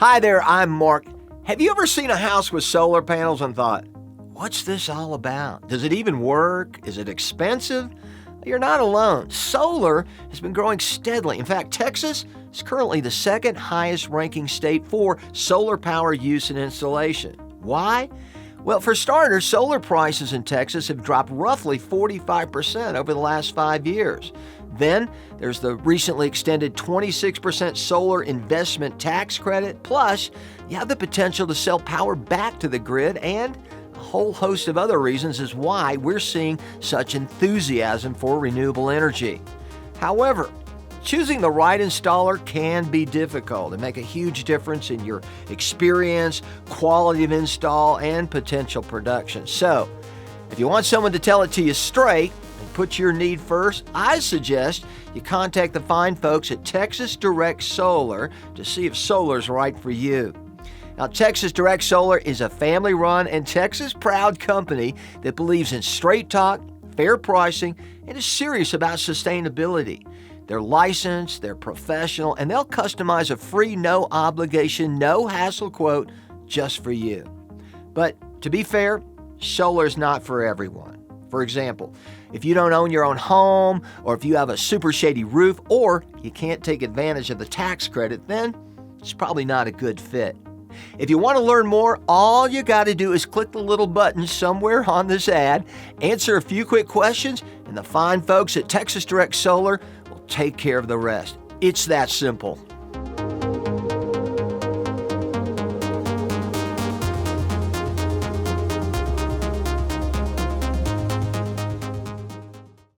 Hi there, I'm Mark. Have you ever seen a house with solar panels and thought, what's this all about? Does it even work? Is it expensive? You're not alone. Solar has been growing steadily. In fact, Texas is currently the second highest ranking state for solar power use and installation. Why? Well, for starters, solar prices in Texas have dropped roughly 45% over the last 5 years. Then there's the recently extended 26% solar investment tax credit. Plus, you have the potential to sell power back to the grid, and a whole host of other reasons is why we're seeing such enthusiasm for renewable energy. However, choosing the right installer can be difficult and make a huge difference in your experience, quality of install, and potential production. So, if you want someone to tell it to you straight and put your need first, I suggest you contact the fine folks at Texas Direct Solar to see if solar's right for you. Now, Texas Direct Solar is a family-run and Texas-proud company that believes in straight talk, fair pricing, and is serious about sustainability. They're licensed, they're professional, and they'll customize a free, no-obligation, no-hassle quote just for you. But to be fair, solar's not for everyone. For example, if you don't own your own home, or if you have a super shady roof, or you can't take advantage of the tax credit, then it's probably not a good fit. If you want to learn more, all you got to do is click the little button somewhere on this ad, answer a few quick questions, and the fine folks at Texas Direct Solar will take care of the rest. It's that simple.